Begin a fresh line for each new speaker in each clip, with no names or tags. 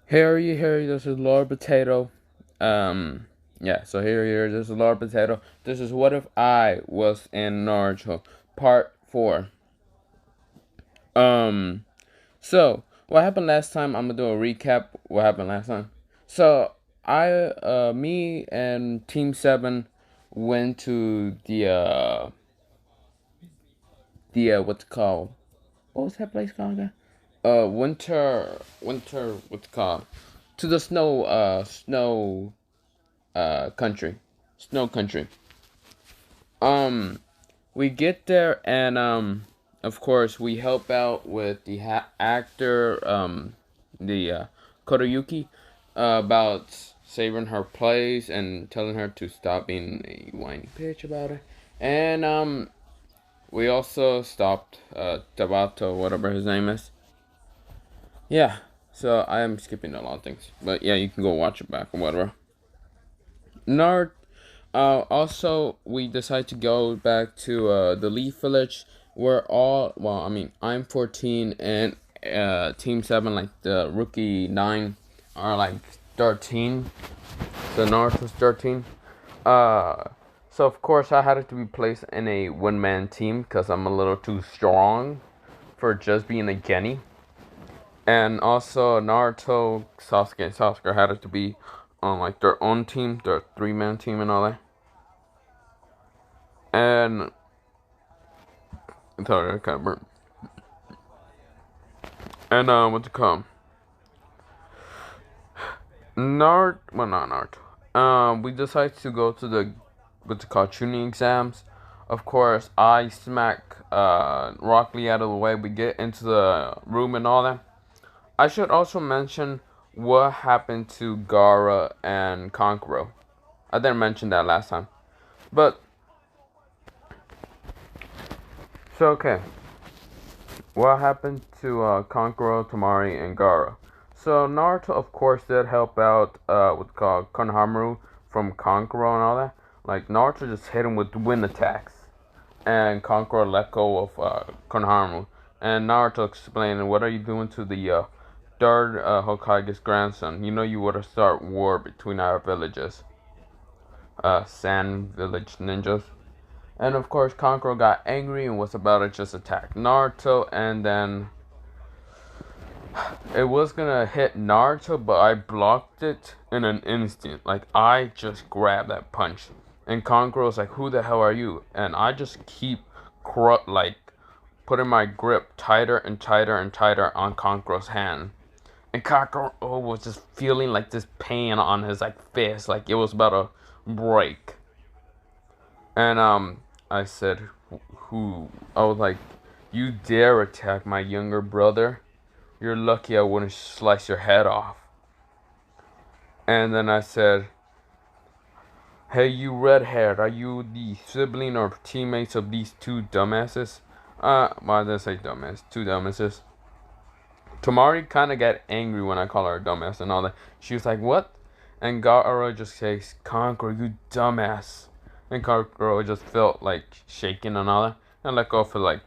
Harry, this is LordPotato. Yeah, so here, this is LordPotato. This is What If I Was in Naruto, Part 4. Um, so, what happened last time, I'm gonna do a recap what happened last time. So, me and Team 7 went to what's it called? What was that place called again? What's it called? To the country, snow country. Um, we get there and of course we help out with the actor the Kotoyuki about saving her place and telling her to stop being a whiny bitch about it. And we also stopped Tabato, whatever his name is. Yeah. So I am skipping a lot of things, but yeah, you can go watch it back or whatever. Nard. Also, we decided to go back to the Leaf Village. I'm 14 and Team 7, like the rookie 9, are like 13. The North was 13. Uh, so, of course, I had to be placed in a one-man team because I'm a little too strong for just being a Genny. And also, Naruto, Sasuke, and Sasuke had to be on like their own team, their three-man team and all that. And sorry, I kind of burnt. And what's it called? Not Naruto. We decided to go to the what's it called, tuning exams. Of course, I smack Rock Lee out of the way. We get into the room and all that. I should also mention what happened to Gara and Konkoro. I didn't mention that last time, but so okay. What happened to Konkoro, Tamari, and Gara? So Naruto, of course, did help out what's called Konohamaru from Konkoro and all that. Like Naruto just hit him with wind attacks, and Konkoro let go of Konohamaru. And Naruto explained, "What are you doing to the third Hokage's grandson? You know you would have start war between our villages, Sand Village ninjas." And of course, Kankuro got angry and was about to just attack Naruto, and then it was gonna hit Naruto, but I blocked it in an instant. Like, I just grabbed that punch. And Kankuro was like, "Who the hell are you?" And I just keep, putting my grip tighter and tighter and tighter on Kankuro's hand. And Kankuro was just feeling like this pain on his, like, fist, like it was about to break. And, I said, I was like, "You dare attack my younger brother? You're lucky I wouldn't slice your head off." And then I said, "Hey, you red-haired, are you the sibling or teammates of these two dumbasses?" Well, I didn't say dumbass, two dumbasses. Tamari kind of got angry when I call her a dumbass and all that. She was like, "What?" And Gaara just says, "Conquer, you dumbass." And Conqueror just felt like shaking and all that. And let go of her like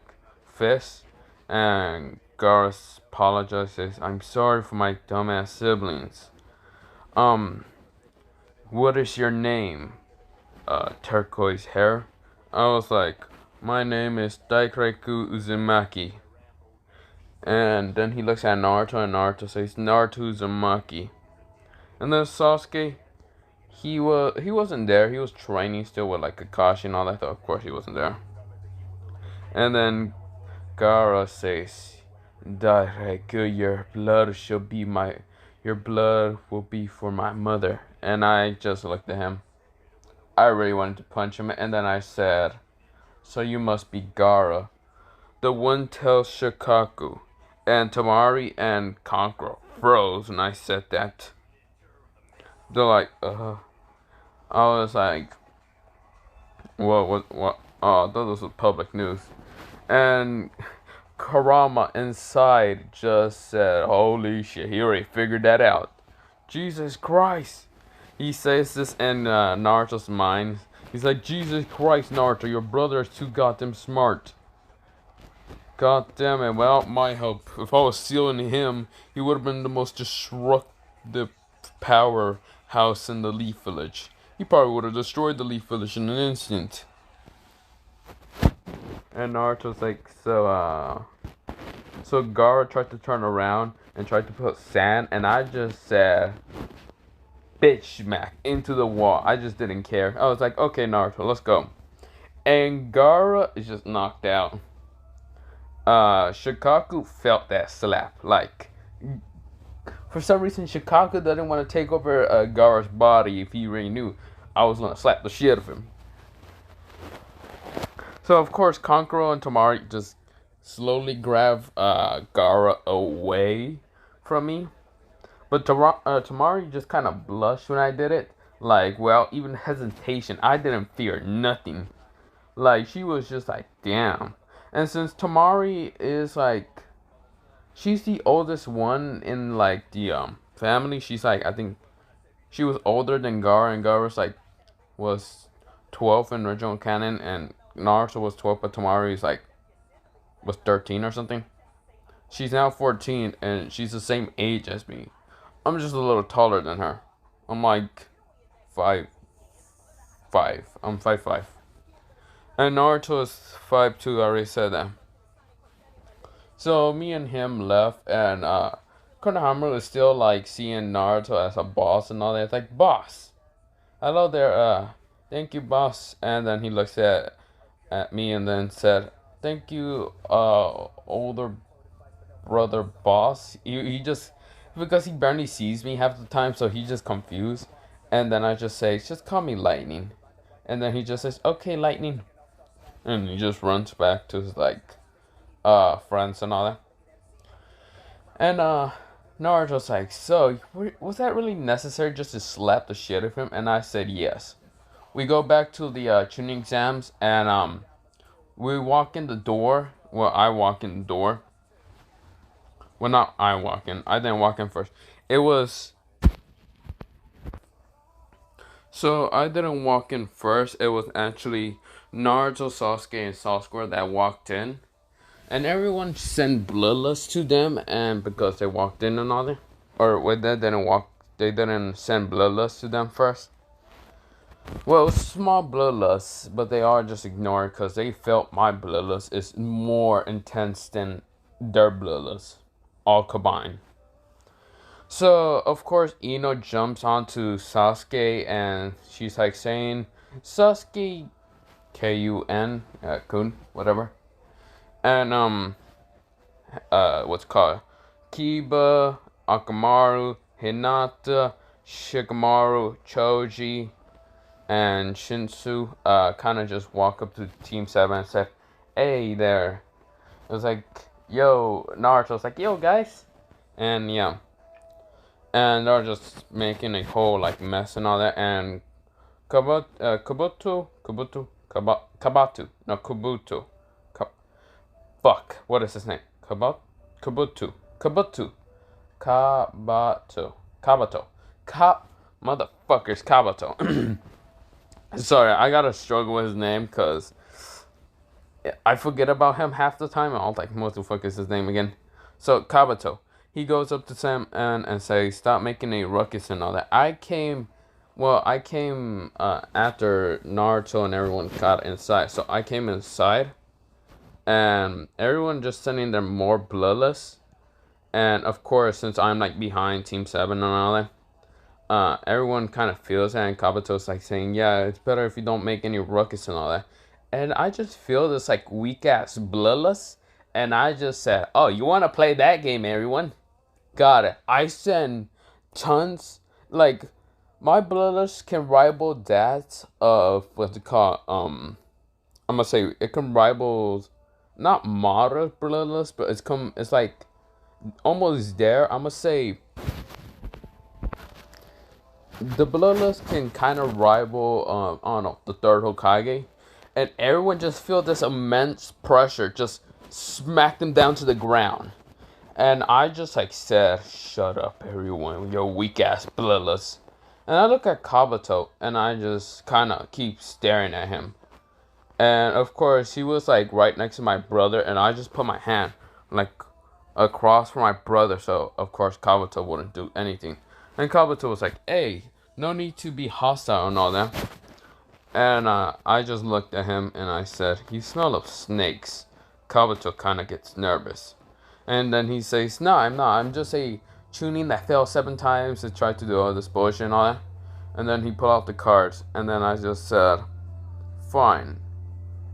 fist. And Gaara apologizes, "I'm sorry for my dumbass siblings. Um, what is your name?" Turquoise hair. I was like, "My name is Daikaku Uzumaki." And then he looks at Naruto and Naruto says, "Naruto Uzumaki." And then Sasuke, he wasn't there. He was training still with like Kakashi and all that. Of course he wasn't there. And then Gaara says, "Daireku, your blood will be for my mother." And I just looked at him. I really wanted to punch him. And then I said, "So you must be Gaara, the one tells Shikaku." And Tamari and Kankuro froze when I said that. They're like, I was like, what? Oh, that was public news. And Karama inside just said, "Holy shit, he already figured that out." Jesus Christ. He says this in Naruto's mind. He's like, "Jesus Christ, Naruto, your brother is too goddamn smart." God damn it, without my help, if I was sealing him, he would have been the most the powerhouse in the Leaf Village. He probably would have destroyed the Leaf Village in an instant. And Naruto's like, so Gaara tried to turn around and tried to put sand, and I just said, bitch smack into the wall. I just didn't care. I was like, okay, Naruto, let's go. And Gaara is just knocked out. Shikaku felt that slap. Like, for some reason, Shikaku didn't want to take over Gaara's body if he really knew I was gonna slap the shit out of him. So of course, Kankuro and Tamari just slowly grab Gaara away from me. But Tamari just kind of blushed when I did it. Like, well, even hesitation, I didn't fear nothing. Like, she was just like, damn. And since Tamari is like, she's the oldest one in like the family. She's like, I think she was older than Gaara, and Gaara was 12 in original canon, and Naruto was 12, but Tamari is like was 13 or something. She's now 14, and she's the same age as me. I'm just a little taller than her. I'm like 5'5". I'm 5'5". And Naruto is 5'2". I already said that. So me and him left, and Konohamaru is still like seeing Naruto as a boss and all that. It's like, boss, hello there. Thank you, boss. And then he looks at me and then said, thank you, older brother boss. He just, because he barely sees me half the time, so he's just confused. And then I just say, just call me Lightning. And then he just says, okay, Lightning. And he just runs back to his like friends and all that. And Naruto's like, so was that really necessary just to slap the shit out of him? And I said yes. We go back to the tuning exams, and we walk in the door. Well, I walk in the door. Well, not I walk in. I didn't walk in first. It was... So, I didn't walk in first. It was actually Naruto, Sasuke, and Sasuke that walked in. And everyone sent bloodlust to them, and because they walked in and all that. Or wait, they didn't send bloodlust to them first. Well, it was small bloodlust, but they all just ignored because they felt my bloodlust is more intense than their bloodlust, all combined. So, of course, Ino jumps onto Sasuke, and she's like saying, Sasuke, Kun, Kun, whatever. And, what's it called? Kiba, Akamaru, Hinata, Shikamaru, Choji, and Shinsu kind of just walk up to Team 7 and said, hey there. It was like, yo, Naruto's like, yo, guys. And yeah. And they're just making a whole like mess and all that. And Kabuto. No, Kabuto. Fuck. What is his name? Kabuto. Motherfuckers, Kabuto. Sorry, I gotta struggle with his name because I forget about him half the time. And I'll like, what the fuck is his name again? So, Kabuto. He goes up to Sam and says, stop making a ruckus and all that. I came after Naruto and everyone got inside. So I came inside, and everyone just sending there more bloodless. And of course, since I'm like behind Team 7 and all that, everyone kind of feels that, and Kabuto's like saying, yeah, it's better if you don't make any ruckus and all that. And I just feel this like weak ass bloodlust, and I just said, oh, you want to play that game, everyone? Got it. I send tons, like, my bloodlust can rival that of, what's it called, I'm gonna say, it can rival, not moderate bloodlust, but it's like, almost there. I'm gonna say, the bloodlust can kind of rival, I don't know, the third Hokage, and everyone just feel this immense pressure, just smack them down to the ground. And I just like said, shut up everyone with your weak ass bloodlust. And I look at Kabuto, and I just kind of keep staring at him. And of course, he was like right next to my brother, and I just put my hand like across from my brother, so of course Kabuto wouldn't do anything. And Kabuto was like, hey, no need to be hostile and all that. And I just looked at him and I said, you smell of snakes. Kabuto kind of gets nervous. And then he says, no, I'm not. I'm just a tuning that failed 7 times to try to do all this bullshit and all that. And then he pulled out the cards. And then I just said, fine.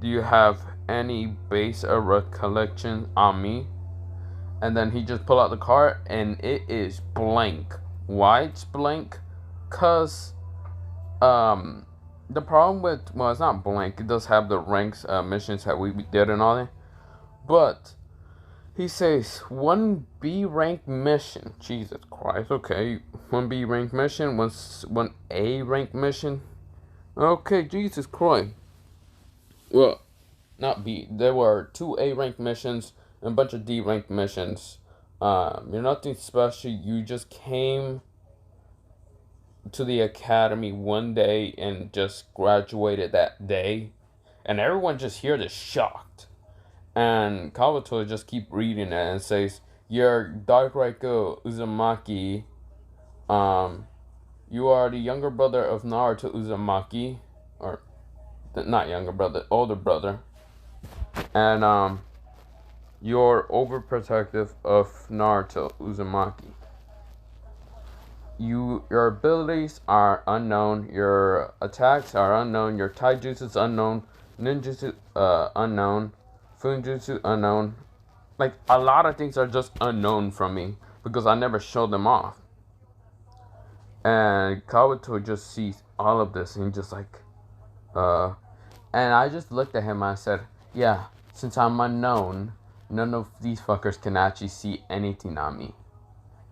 Do you have any base of recollection on me? And then he just pulled out the card and it is blank. Why it's blank? Cause the problem with, well, it's not blank. It does have the ranks missions that we did and all that. But he says 1B rank mission. Jesus Christ. Okay, 1B rank mission, 1A rank mission. Okay, Jesus Christ. Well, not B. There were 2A rank missions and a bunch of D rank missions. You're nothing special. You just came to the academy one day and just graduated that day, and everyone just here is shocked. And Kabuto just keep reading it and says, "You're Dark Raiko Uzumaki. You are the younger brother of Naruto Uzumaki, or not younger brother, older brother, and you're overprotective of Naruto Uzumaki. Your abilities are unknown, your attacks are unknown, your taijutsu is unknown, ninjutsu unknown, funjutsu unknown. Like, a lot of things are just unknown from me because I never showed them off." And Kabuto just sees all of this and just like, and I just looked at him and I said, yeah, since I'm unknown, none of these fuckers can actually see anything on me.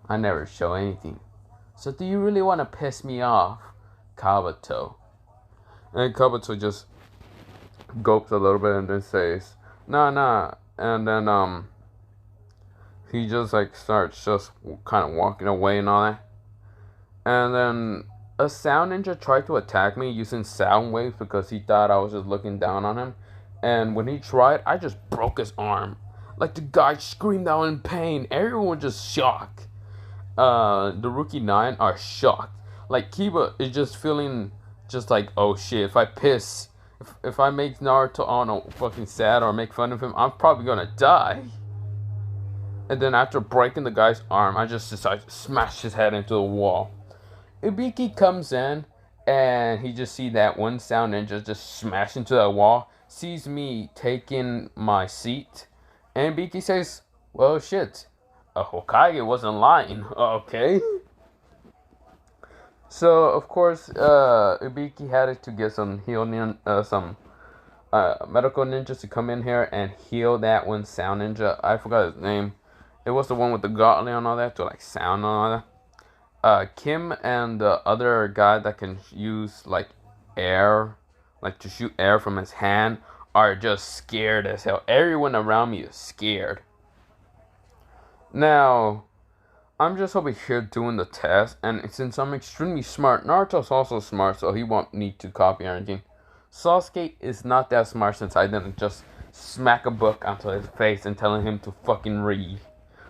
I never show anything. So do you really want to piss me off, Kabuto? And Kabuto just gulps a little bit and then says, nah. And then, he just like starts just kind of walking away and all that. And then a sound ninja tried to attack me using sound waves because he thought I was just looking down on him. And when he tried, I just broke his arm. Like, the guy screamed out in pain. Everyone just shocked. The Rookie 9 are shocked. Like, Kiba is just feeling just like, oh shit, if I piss, if I make Naruto, I don't know, fucking sad or make fun of him, I'm probably gonna die. And then after breaking the guy's arm, I just decided to smash his head into the wall. Ibiki comes in and he just see that one sound ninja just smash into the wall, sees me taking my seat, and Ibiki says, well shit, a Hokage wasn't lying. Okay. So of course, Ibiki had to get some medical ninjas to come in here and heal that one sound ninja. I forgot his name. It was the one with the gauntlet and all that to like sound and all that. Kim and the other guy that can use like air, like to shoot air from his hand, are just scared as hell. Everyone around me is scared. Now, I'm just over here doing the test, and since I'm extremely smart, Naruto's also smart, so he won't need to copy anything. Sasuke is not that smart since I didn't just smack a book onto his face and telling him to fucking read.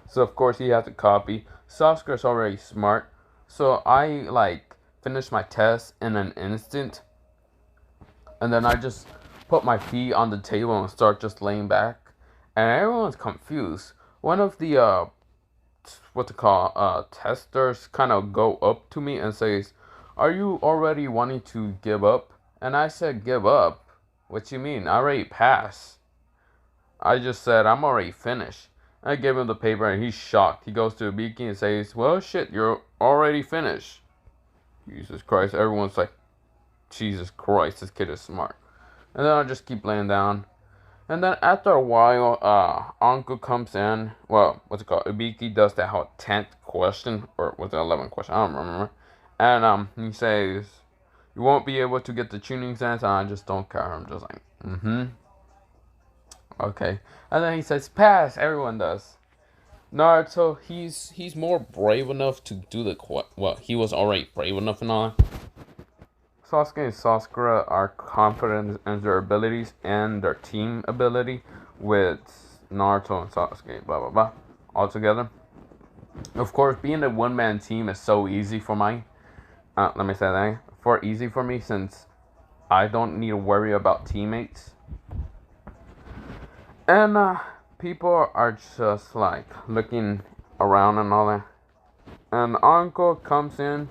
So of course he has to copy. Sasuke's already smart, so I like finished my test in an instant, and then I just put my feet on the table and start just laying back, and everyone's confused. One of the testers kind of go up to me and says, "Are you already wanting to give up?" And I said, "Give up? What you mean? I already passed." I just said, "I'm already finished." I gave him the paper and he's shocked. He goes to Ibiki and says, "Well, shit, you're already finished." Jesus Christ, everyone's like, Jesus Christ, this kid is smart. And then I just keep laying down. And then after a while, Uncle comes in. Well, Ibiki does that whole 10th question, or was it 11th question? I don't remember. And he says, "You won't be able to get the tuning sense," and I just don't care. I'm just like, okay. And then he says, "Pass." Everyone does. Naruto, he's more brave enough to do the well, he was already brave enough and all. Sasuke and Sakura are confident in their abilities and their team ability with Naruto and Sasuke, blah blah blah, all together. Of course, being a one-man team is so easy for my. Let me say that for easy for me since I don't need to worry about teammates. And people are just like looking around and all that. And Uncle comes in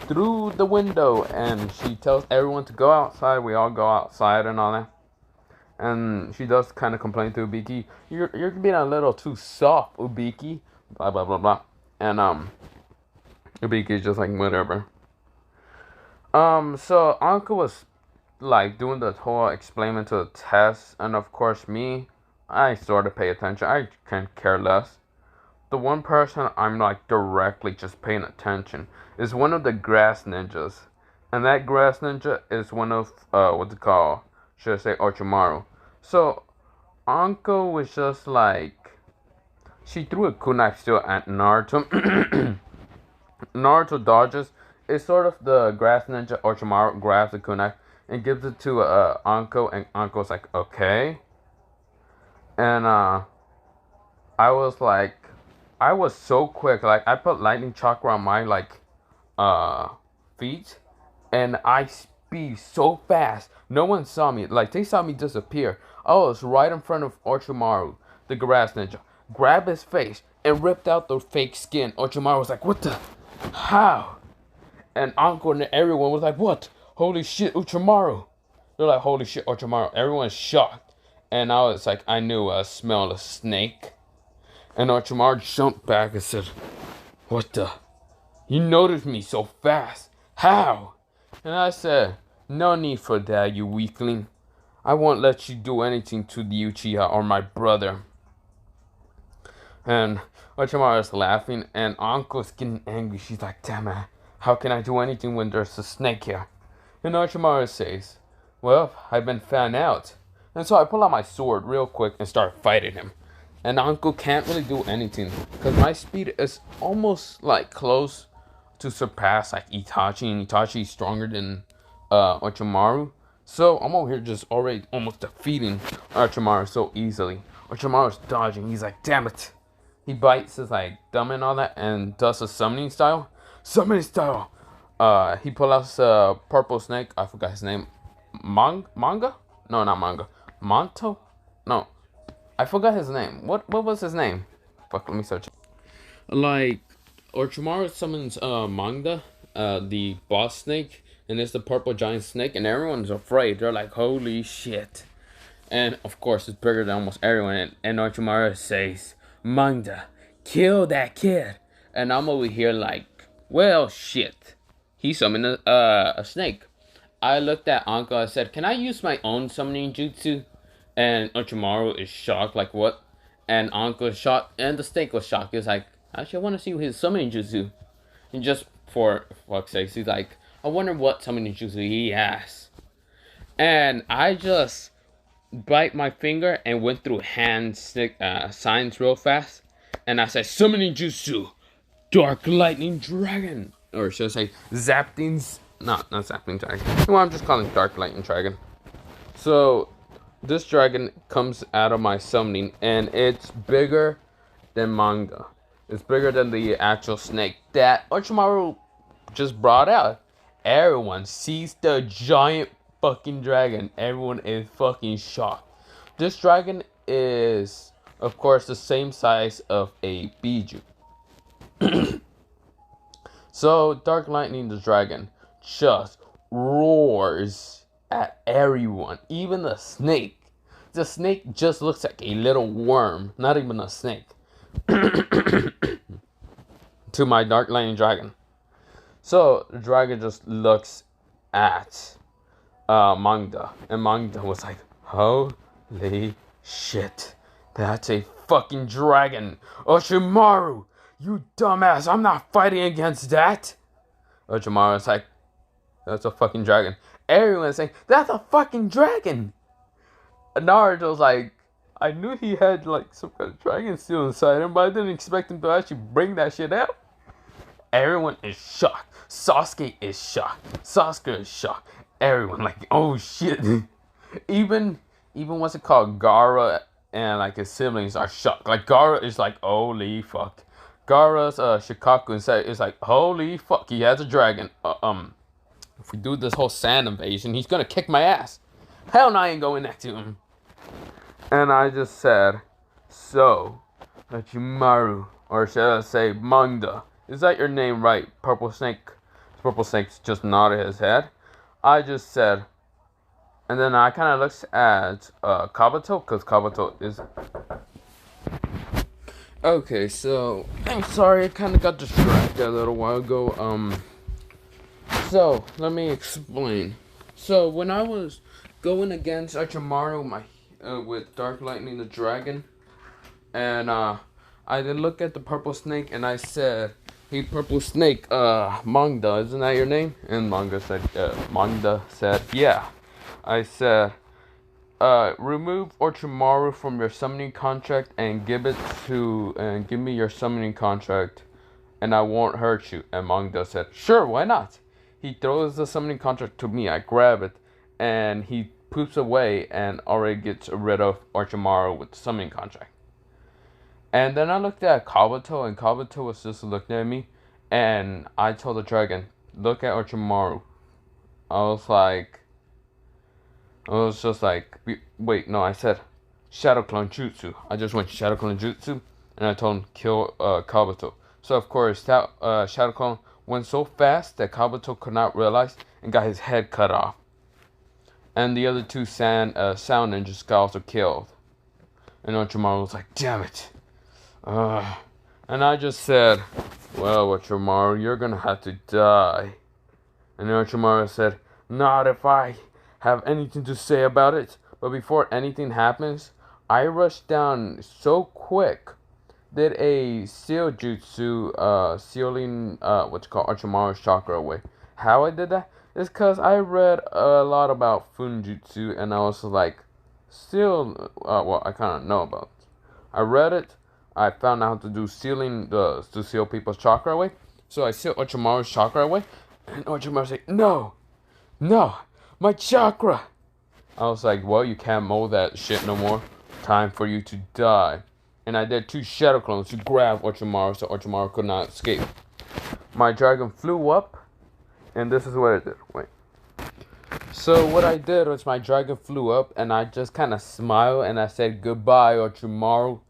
through the window and she tells everyone to go outside. We all go outside and all that. And she does kind of complain to Ubiki, you're being a little too soft, Ubiki. Blah blah blah blah. And Ubiki's just like whatever. So Uncle was like doing the whole explaining to the test, and of course me, I sort of pay attention. I can care less. The one person I'm like directly just paying attention is one of the grass ninjas, and that grass ninja is one of what's it called? Should I say Orochimaru? So Anko was just like she threw a kunai still at Naruto. Naruto dodges. It's sort of the grass ninja Orochimaru grabs the kunai and gives it to Anko, and Anko's like okay, and I was like. I was so quick, like I put lightning chakra on my like feet and I speed so fast. No one saw me. Like they saw me disappear. I was right in front of Orochimaru, the grass ninja. Grabbed his face and ripped out the fake skin. Orochimaru was like, what the? How? And Anko and everyone was like, what? Holy shit, Orochimaru. They're like, holy shit, Orochimaru. Everyone's shocked. And I was like, I knew I smelled a snake. And Orochimaru jumped back and said, what the? You noticed me so fast. How? And I said, no need for that, you weakling. I won't let you do anything to the Uchiha or my brother. And Orochimaru is laughing, and Anko's getting angry. She's like, damn it, how can I do anything when there's a snake here? And Orochimaru says, well, I've been found out. And so I pull out my sword real quick and start fighting him. And Uncle can't really do anything because my speed is almost like close to surpass like Itachi, and Itachi is stronger than Orochimaru. So I'm over here just already almost defeating Orochimaru so easily. Orochimaru's dodging. He's like, damn it. He bites his like thumb and all that and does a summoning style. Summoning style. He pulls out his purple snake. I forgot his name. Manga? No, not manga. Monto? No. I forgot his name. What was his name? Fuck, let me search it. Like, Orochimaru summons Manga, the boss snake, and it's the purple giant snake, and everyone's afraid. They're like, holy shit. And of course, it's bigger than almost everyone. And Orochimaru says, Manga, kill that kid. And I'm over here like, well, shit. He summoned a snake. I looked at Anka and said, can I use my own summoning jutsu? And Orochimaru is shocked, like what? And Anko is shocked, and the snake was shocked. He was like, actually, I want to see his summoning jutsu. And just for fuck's sake, he's like, I wonder what summoning jutsu he has. And I just bite my finger and went through hand signs real fast. And I said, summoning jutsu, dark lightning dragon. Or should I say, Zaptings? Not Zapting dragon. Well, I'm just calling it dark lightning dragon. So this dragon comes out of my summoning, and it's bigger than Manga. It's bigger than the actual snake that Orochimaru just brought out. Everyone sees the giant fucking dragon. Everyone is fucking shocked. This dragon is, of course, the same size of a Biju. So, Dark Lightning the dragon just roars at everyone, even the snake. The snake just looks like a little worm, not even a snake. To my Dark Lightning dragon. So the dragon just looks at Manga, and Manga was like, holy shit, that's a fucking dragon. Orochimaru, you dumbass, I'm not fighting against that. Orochimaru's like, that's a fucking dragon. Everyone's saying, that's a fucking dragon. Naruto's like, I knew he had like some kind of dragon steel inside him, but I didn't expect him to actually bring that shit out. Everyone is shocked. Sasuke is shocked. Sasuke is shocked. Everyone like, oh shit. even what's it called, Gaara and like his siblings are shocked. Like Gaara is like, holy fuck. Gaara's Shikaku inside is like, holy fuck, he has a dragon. If we do this whole sand invasion, he's gonna kick my ass. Hell no, I ain't going next to him. And I just said, so, Hachimaru, or should I say Manga, is that your name, right? Purple Snake. Purple Snake just nodded his head. I just said, and then I kind of looked at Kabuto, because Kabuto is... Okay, so, I'm sorry, I kind of got distracted a little while ago. So, let me explain. So, when I was going against Hachimaru with Dark Lightning the Dragon, and I did look at the Purple Snake, and I said, hey, Purple Snake, Manga, isn't that your name? And Manga said, yeah. I said, remove Orochimaru from your summoning contract and give me your summoning contract, and I won't hurt you. And Manga said, sure, why not? He throws the summoning contract to me. I grab it, and he poops away and already gets rid of Orochimaru with the summoning contract. And then I looked at Kabuto, and Kabuto was just looking at me, and I told the dragon, look at Orochimaru. I was just like, wait, no, I said, Shadow Clone Jutsu. I just went Shadow Clone Jutsu, and I told him, kill Kabuto. So, of course, that Shadow Clone went so fast that Kabuto could not realize and got his head cut off. And the other two sound ninjas got also killed. And Orochimaru was like, damn it. And I just said, well, Orochimaru, you're gonna have to die. And Orochimaru said, not if I have anything to say about it. But before anything happens, I rushed down so quick. Did a seal jutsu, sealing, Orochimaru's chakra away. How I did that is because I read a lot about Funjutsu, and I was like, I kind of know about it. I read it. I found out how to do to seal people's chakra away. So I sealed Orochimaru's chakra away, and Orochimaru said, no, my chakra. I was like, well, you can't mold that shit no more. Time for you to die. And I did 2 shadow clones to grab Orochimaru so Orochimaru could not escape. My dragon flew up, and this is what I did. Wait. So what I did was my dragon flew up, and I just kind of smiled, and I said, goodbye, Orochimaru.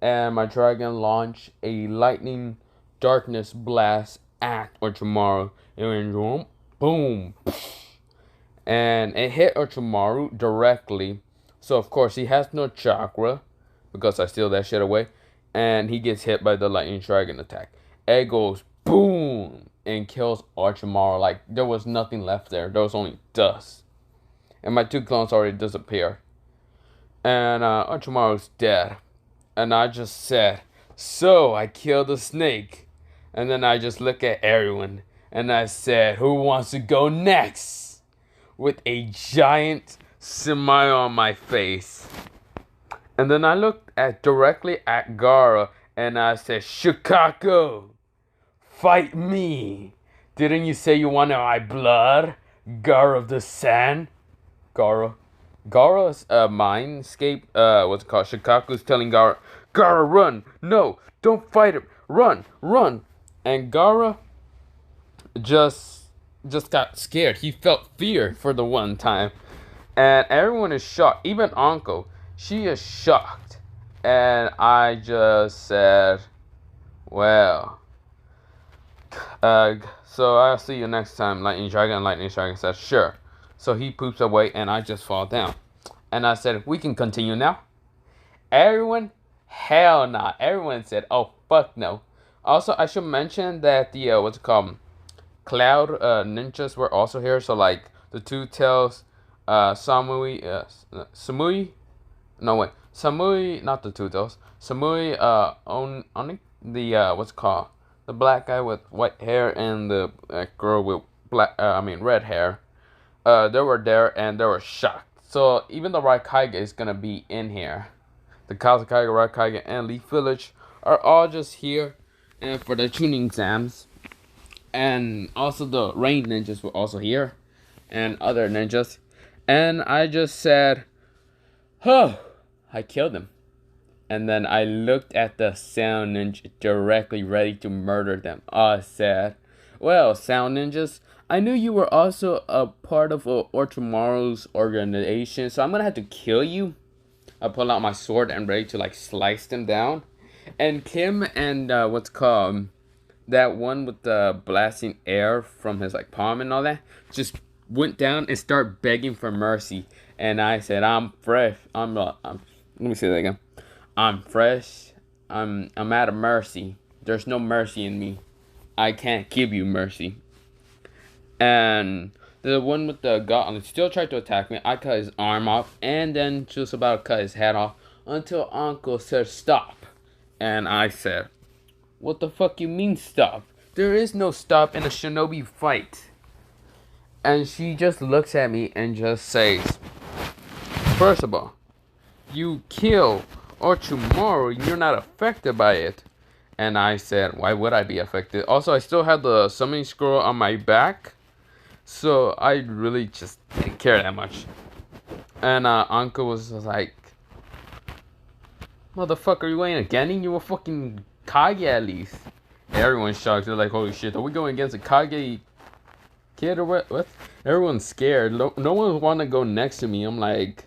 And my dragon launched a lightning darkness blast at Orochimaru. It went boom. And it hit Orochimaru directly. So, of course, he has no chakra, because I steal that shit away. And he gets hit by the lightning dragon attack. It goes boom and kills Orochimaru. Like, there was nothing left there. There was only dust. And my 2 clones already disappeared. And Orochimaru's dead. And I just said, so I killed the snake. And then I just look at everyone. And I said, who wants to go next? With a giant smile on my face. And then I looked directly at Gaara. And I said, Shikaku, fight me. Didn't you say you wanted my blood? Gaara of the Sand? Gaara's mindscape, what's it called? Shikaku's telling Gaara, run! No, don't fight him! Run! And Gaara just got scared. He felt fear for the one time. And everyone is shocked. Even Anko, she is shocked. And I just said, well, so I'll see you next time, Lightning Dragon. And Lightning Dragon says, sure. So he poops away, and I just fall down. And I said, we can continue now. Everyone, hell nah. Everyone said, oh, fuck no. Also, I should mention that the, Cloud ninjas were also here. So, like, the Two Tails, Samui, not the Two Tails. Samui, Oni, the, the black guy with white hair and the girl with red hair. They were there, and they were shocked. So even the Raikage is gonna be in here. The Kazakage, Raikage, and Leaf Village are all just here and for the tuning exams. And also the Rain Ninjas were also here. And other ninjas. And I just said, oh, I killed him. And then I looked at the sound ninja directly, ready to murder them. I said, well, sound ninjas, I knew you were also a part of Orochimaru's organization, so I'm gonna have to kill you. I pull out my sword and ready to like slice them down. And Kim and what's called that one with the blasting air from his like palm and all that just went down and start begging for mercy. And I said, I'm fresh. Let me say that again. I'm fresh. I'm out of mercy. There's no mercy in me. I can't give you mercy. And the one with the gauntlet still tried to attack me. I cut his arm off and then just about cut his head off until Uncle said stop. And I said, what the fuck you mean stop? There is no stop in a shinobi fight. And she just looks at me and just says, first of all, you kill Orochimaru and you're not affected by it. And I said, why would I be affected? Also, I still had the summoning scroll on my back. So I really just didn't care that much. And Uncle was like, motherfucker, you ain't a Genin? You a fucking Kage at least. Everyone's shocked. They're like, holy shit, are we going against a Kage kid or what? Everyone's scared. No one want to go next to me. I'm like...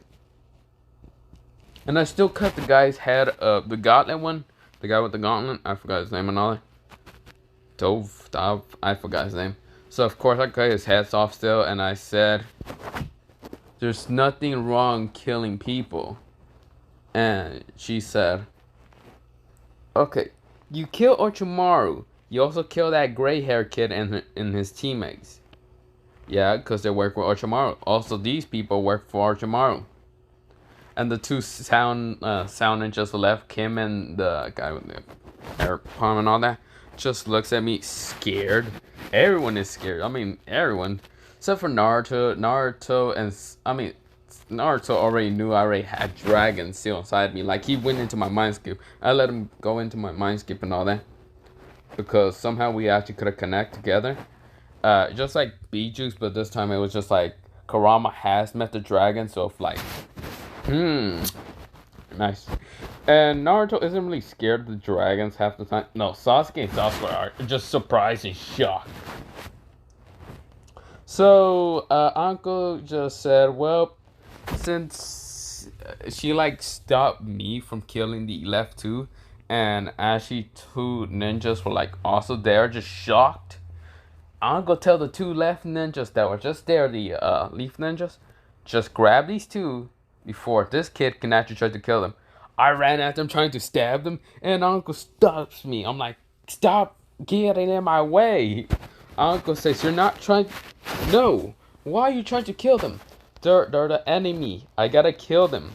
And I still cut the guy's head up. The gauntlet one. The guy with the gauntlet. I forgot his name and all that. Dove. I forgot his name. So of course I cut his head off still. And I said, there's nothing wrong killing people. And she said, okay, you kill Orochimaru. You also kill that gray hair kid and his teammates. Yeah, because they work with Orochimaru. Also, these people work for Orochimaru. And the two sound ninjas left, Kim and the guy with the air palm and all that, just looks at me scared. Everyone is scared. I mean, everyone. Except for Naruto. Naruto already knew I already had dragon still inside me. Like, he went into my mind skip. I let him go into my mind skip and all that. Because somehow we actually could have connected together. Just like Juice, but this time it was just like Kurama has met the dragon, so if like, nice. And Naruto isn't really scared of the dragons half the time. No, Sasuke and Sasuke are just surprised and shocked. So, Uncle just said, well, since she like stopped me from killing the left two, and actually two ninjas were like also there, just shocked. I'm gonna tell the two left ninjas that were just there, the leaf ninjas, just grab these two before this kid can actually try to kill them. I ran at them trying to stab them, and Uncle stops me. I'm like, stop getting in my way. Uncle says, you're not trying. No, why are you trying to kill them? They're the enemy. I gotta kill them.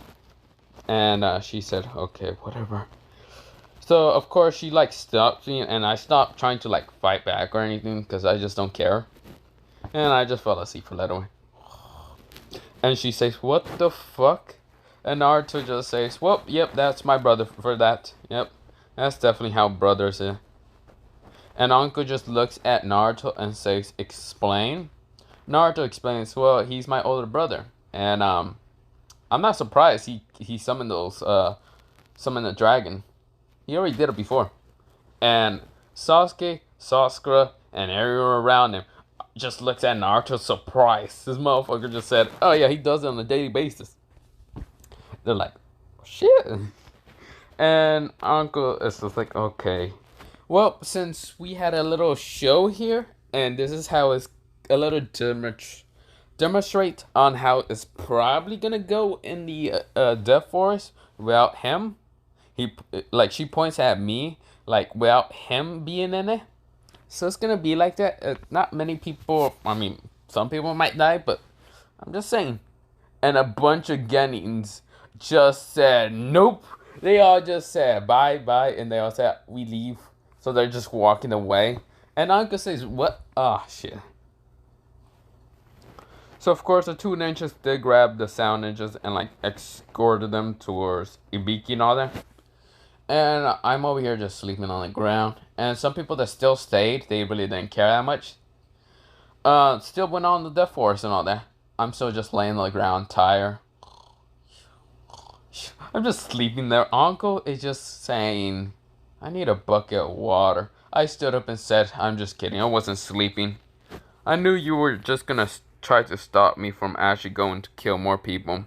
And she said, okay, whatever. So of course she like stopped me, and I stopped trying to like fight back or anything because I just don't care. And I just fell asleep for that away. And she says, what the fuck? And Naruto just says, well, yep, that's my brother for that. Yep, that's definitely how brothers are. And Uncle just looks at Naruto and says, explain. Naruto explains, well, he's my older brother. And I'm not surprised he summoned summoned a dragon. He already did it before. And Sasuke, Sakura, and everyone around him just looks at Naruto surprised. This motherfucker just said, oh yeah, he does it on a daily basis. They're like, shit. And Uncle is just like, okay. Well, since we had a little show here, and this is how it's a little demonstrate on how it's probably gonna go in the Death Forest without him. She points at me, like, without him being in it. So it's gonna be like that. Not many people, I mean, some people might die, but I'm just saying. And a bunch of Genins just said, nope. They all just said, bye, and they all said, we leave. So they're just walking away. And Uncle says, what? Oh, shit. So, of course, the two ninjas did grab the sound ninjas and, like, escorted them towards Ibiki and all that. And I'm over here just sleeping on the ground. And some people that still stayed, they really didn't care that much. Still went on the Death Force and all that. I'm still just laying on the ground, tired. I'm just sleeping there. Uncle is just saying, I need a bucket of water. I stood up and said, I'm just kidding. I wasn't sleeping. I knew you were just gonna try to stop me from actually going to kill more people.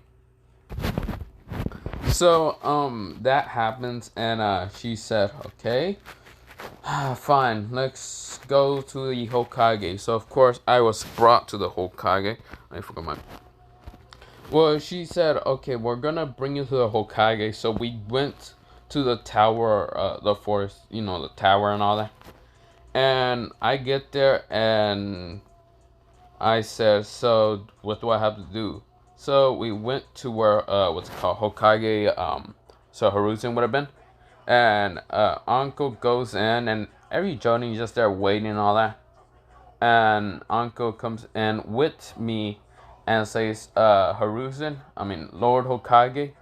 So, that happens, and, she said, okay, fine, let's go to the Hokage. So, of course, I was brought to the Hokage. I forgot my... Well, she said, okay, we're gonna bring you to the Hokage. So we went to the tower, the forest, the tower and all that. And I get there and I said, so what do I have to do? So we went to where, what's it called, Hokage, so Hiruzen would have been. And, Uncle goes in and every Jonin just there waiting and all that. And Uncle comes in with me and says, Lord Hokage.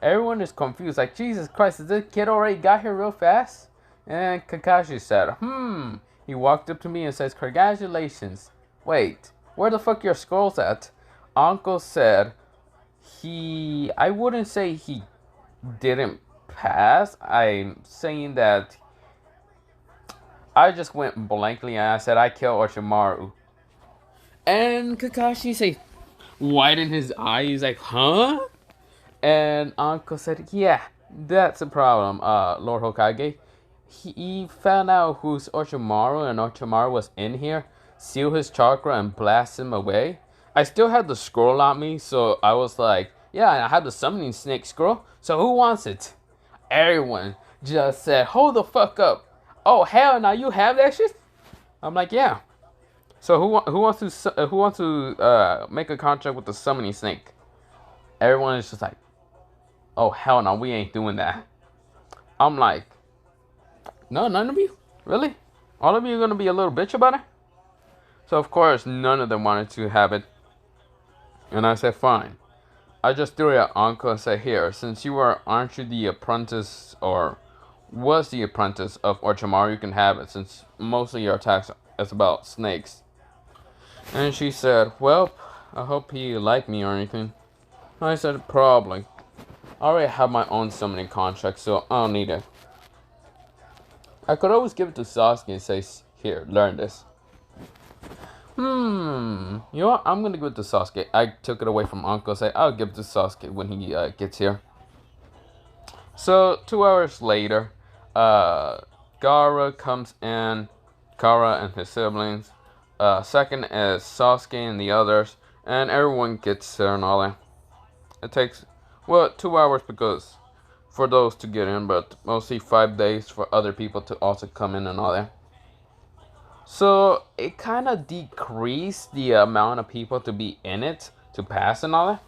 Everyone is confused, like, Jesus Christ, did this kid already got here real fast? And Kakashi said, He walked up to me and says, congratulations. Wait, where the fuck your skull's at? Uncle said, I wouldn't say he didn't pass. I'm saying that I just went blankly and I said, I killed Orochimaru. And Kakashi said, widened his eyes like, huh? And Uncle said, yeah, that's a problem, Lord Hokage. He found out who's Orochimaru, and Orochimaru was in here, seal his chakra and blast him away. I still had the scroll on me, so I was like, yeah, and I had the summoning snake scroll, so who wants it? Everyone just said, hold the fuck up. Oh, hell, now you have that shit? I'm like, yeah. So who wants to make a contract with the summoning snake? Everyone is just like, oh hell no, we ain't doing that. I'm like, no, none of you, really? All of you are gonna be a little bitch about it? So of course none of them wanted to have it, and I said fine. I just threw it at Uncle and said, here, since aren't you the apprentice or was the apprentice of Orochimaru, you can have it since most of your attacks is about snakes. And she said, well, I hope he liked me or anything. I said, probably. I already have my own summoning contract, so I don't need it. I could always give it to Sasuke and say, here, learn this. You know what? I'm gonna give it to Sasuke. I took it away from Uncle, say, I'll give it to Sasuke when he gets here. So, 2 hours later, Gaara comes in, Gaara and his siblings. Second is Sasuke and the others, and everyone gets there and all that. It takes, 2 hours because for those to get in, but mostly 5 days for other people to also come in and all that. So it kind of decreased the amount of people to be in it to pass and all that.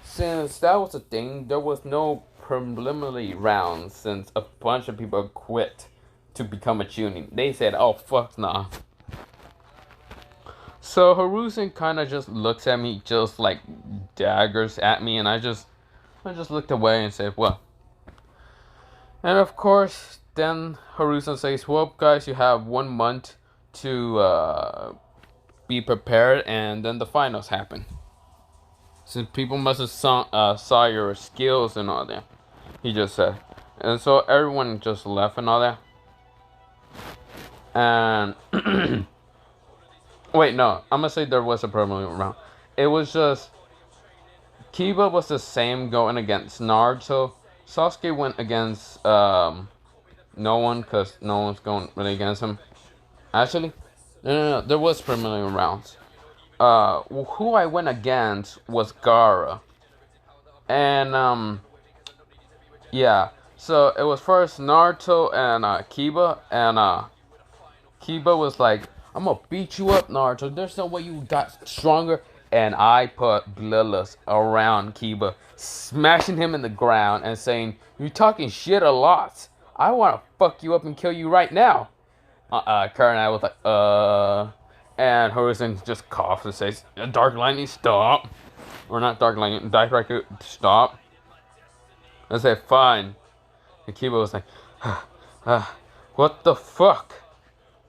Since that was the thing, there was no preliminary rounds since a bunch of people quit to become a Chunin. They said, oh fuck nah. So Hiruzen kind of just looks at me, just like daggers at me, and I just looked away and said, well. And of course, then Hiruzen says, well, guys, you have 1 month to be prepared, and then the finals happen. Since people must have saw your skills and all that, he just said. And so everyone just left and all that. And wait, no, I'm gonna say there was a problem around. It was just Kiba was the same going against Naruto. Sasuke went against no one because no one's going really against him. Actually, no, there was preliminary rounds. Who I went against was Gaara, and yeah. So it was first Naruto and Kiba, and Kiba was like, I'm gonna beat you up, Naruto. There's no way you got stronger. And I put Bloodlust around Kiba, smashing him in the ground and saying, you're talking shit a lot. I wanna fuck you up and kill you right now. Karen and I was like, and Hiruzen just coughs and says, Dark Lightning, stop. Or not Dark Lightning, Dark Record, stop. I said, fine. And Kiba was like, what the fuck?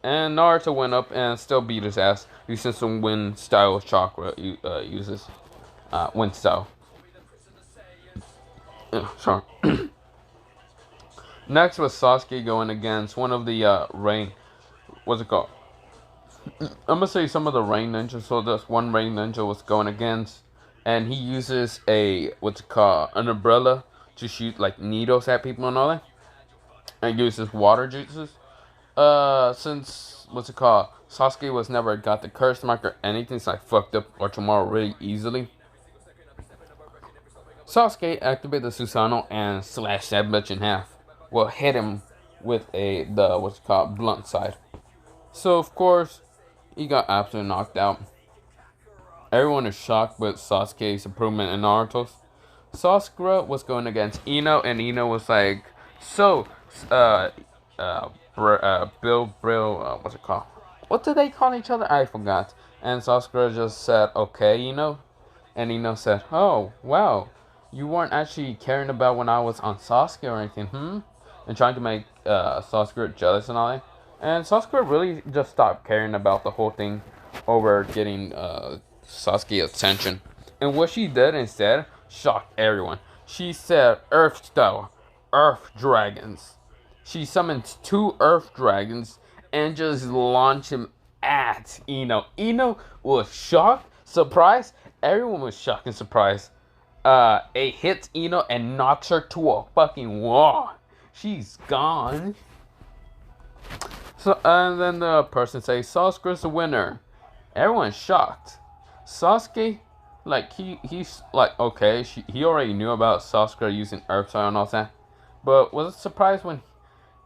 And Naruto went up and still beat his ass using some wind style chakra uses. Wind style. Sorry. Next was Sasuke going against one of the rain. What's it called? I'm gonna say some of the rain ninjas. So this one rain ninja was going against, and he uses a what's it called, an umbrella to shoot like needles at people and all that, and uses water juices. Since what's it called, Sasuke was never got the curse mark or anything, so I fucked up Orochimaru really easily. Sasuke activated the Susanoo and slashed that bitch in half. Well, hit him with the what's it called, blunt side. So of course, he got absolutely knocked out. Everyone is shocked with Sasuke's improvement in Naruto's. Sakura was going against Ino, and Ino was like, so, Brill, what's it called? What did they call each other? I forgot. And Sakura just said, okay, Ino. And Ino said, oh, wow, you weren't actually caring about when I was on Sasuke or anything, And trying to make Sakura jealous and all that. And Sakura really just stopped caring about the whole thing over getting Sasuke's attention. And what she did instead shocked everyone. She said, Earth style, Earth dragons. She summoned 2 Earth dragons and just launched him at Ino. Ino was shocked, surprised. Everyone was shocked and surprised. It hits Ino and knocks her to a fucking wall. She's gone. So, and then the person says, Sasuke's the winner. Everyone's shocked. Sasuke, like, he's like, okay, he already knew about Sakura using Earth Style and all that. But was surprised when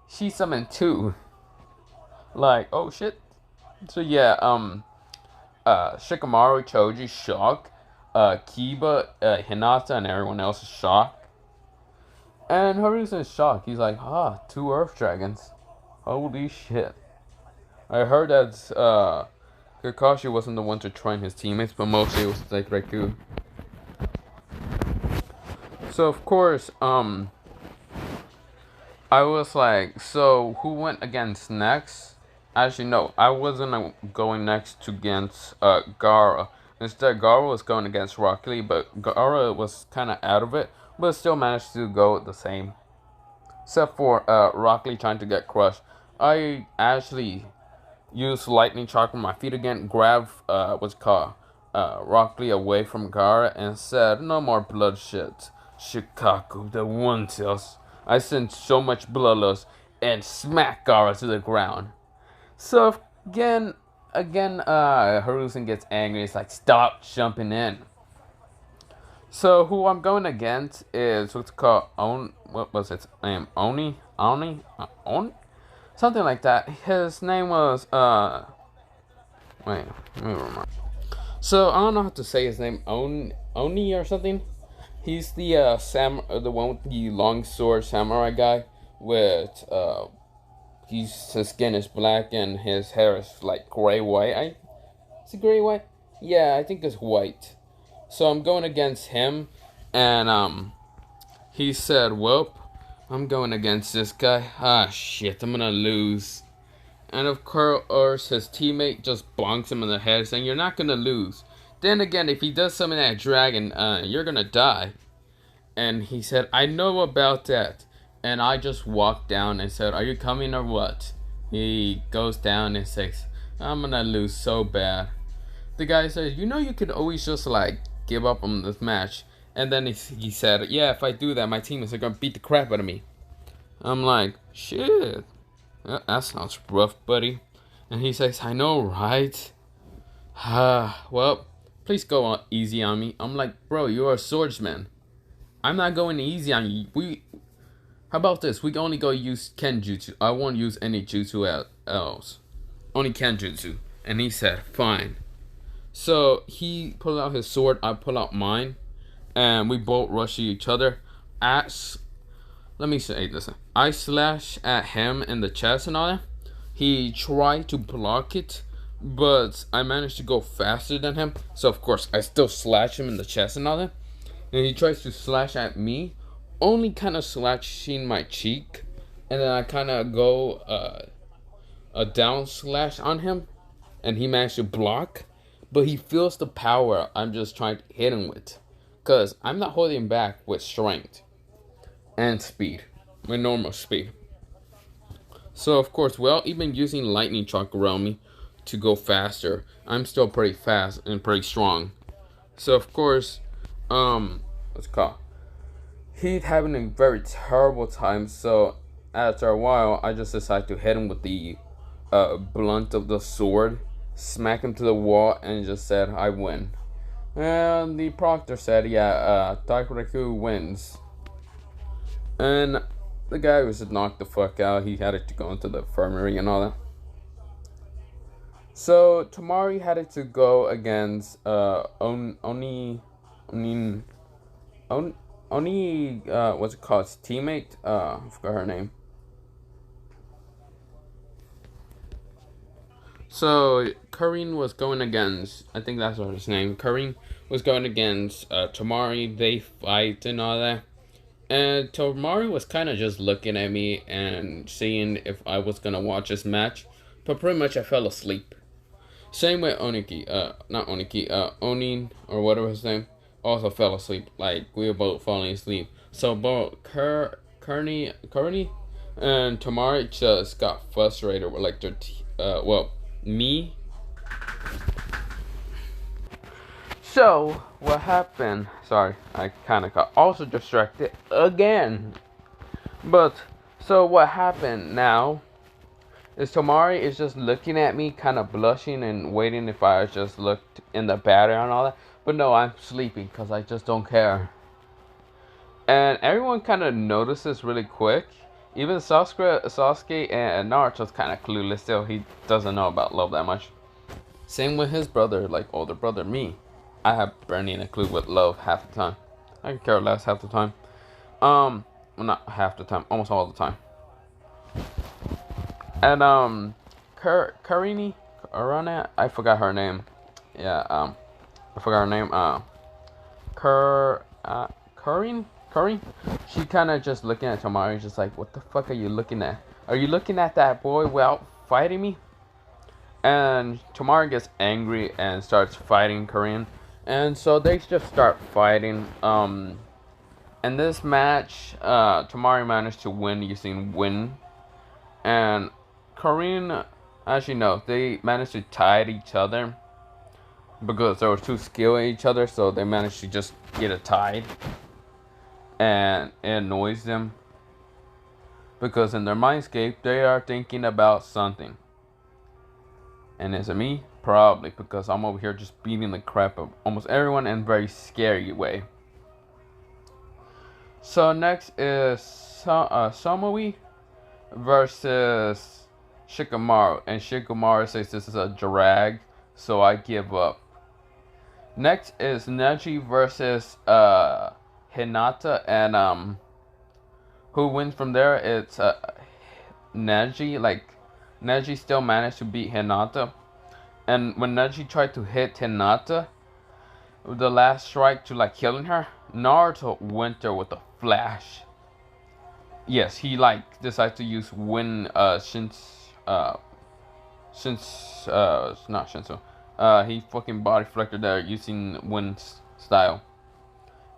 she summoned 2. Like, oh shit. So yeah, Shikamaru, Choji, shocked. Kiba, Hinata, and everyone else is shocked. And Haru's shocked. He's like, 2 Earth Dragons. Holy shit. I heard that, Kakashi wasn't the one to train his teammates, but mostly it was like Reku. So of course, I was like, so who went against next? Actually, no, I wasn't going next to against Gaara. Instead, Gaara was going against Rock Lee, but Gaara was kind of out of it, but still managed to go the same. Except for Rock Lee trying to get crushed. I actually used lightning shock on my feet again, grabbed what's it called, Rock Lee away from Gaara and said, no more bloodshed. Shikaku, the one tells. I sent so much bloodlust and smacked Gaara to the ground. So again, Hiruzen gets angry. It's like, stop jumping in. So who I'm going against is what's called what was its name? Oni? Something like that. His name was wait, let me remember. So I don't know how to say his name. Oni or something. He's the the one with the long sword samurai guy with his skin is black and his hair is like gray white. Is it gray white? Yeah, I think it's white. So I'm going against him, and he said, "Well, I'm going against this guy. Ah, shit, I'm gonna lose." And of course, his teammate just bonks him in the head, saying, "You're not gonna lose." Then again, if he does summon that dragon, you're gonna die. And he said, "I know about that." And I just walked down and said, "Are you coming or what?" He goes down and says, "I'm gonna lose so bad." The guy says, "You know you could always just like give up on this match." And then he said, "Yeah, if I do that, my teammates are gonna beat the crap out of me." I'm like, "Shit, that sounds rough, buddy." And he says, "I know, right?" Well, please go easy on me. I'm like, "Bro, you're a swordsman. I'm not going easy on you. How about this? We can only go use Kenjutsu. I won't use any jutsu else. Only Kenjutsu." And he said, "Fine." So he pulled out his sword, I pull out mine, and we both rush each other. Let me say this. I slash at him in the chest and all that. He tried to block it, but I managed to go faster than him. So of course I still slash him in the chest and all that. And he tries to slash at me, only kind of slashing my cheek, and then I kind of go a down slash on him, and he managed to block. But he feels the power I'm just trying to hit him with. Because I'm not holding back with strength. and speed, with normal speed. So of course, well, even using lightning chalk around me to go faster, I'm still pretty fast and pretty strong. So of course, what's it called? He's having a very terrible time. So after a while, I just decided to hit him with the blunt of the sword, smack him to the wall, and just said, "I win." And the proctor said, "Yeah, Takaraku wins." And the guy was just knocked the fuck out. He had to go into the infirmary and all that. So Tamari had to go against Oni what's it called? His teammate? I forgot her name. So Karin was going against, I think that's what his name. Karin was going against Tamari. They fight and all that. And Tamari was kind of just looking at me and seeing if I was gonna watch this match, but pretty much I fell asleep. Same with Oniki, not Oniki, Onin, or whatever his name, also fell asleep. Like, we were both falling asleep. So both Kearney and Tamari just got frustrated with, like, me. So, what happened, sorry, I kind of got also distracted again. But, so what happened now is Tamari is just looking at me, kind of blushing and waiting if I just looked in the batter and all that. But no, I'm sleeping because I just don't care. And everyone kind of notices really quick. Even Sasuke and Naruto's kind of clueless still. He doesn't know about love that much. Same with his brother, like older brother, me. I have barely a clue with love half the time. I can care less half the time. Well, not half the time, almost all the time. And Karini, Arana, I forgot her name. Yeah, I forgot her name. Karin. She kind of just looking at Tamari, just like, what the fuck are you looking at? Are you looking at that boy without fighting me? And Tamari gets angry and starts fighting Karin, and so they just start fighting. In this match, Tamari managed to win using wind, and Karin, as you know, they managed to tie each other because they were too skilled at each other, so they managed to just get it tied. And it annoys them because in their mindscape, they are thinking about something. And is it me? Probably, because I'm over here just beating the crap of almost everyone in a very scary way. So next is Somoi versus Shikamaru, and Shikamaru says this is a drag, so I give up. Next is Neji versus Hinata, and who wins from there? It's Neji. Like, Neji still managed to beat Hinata, and when Neji tried to hit Hinata with the last strike to like killing her, Naruto went there with a flash. Yes, he like decided to use wind not Shinsu. He fucking body flected there using wind style.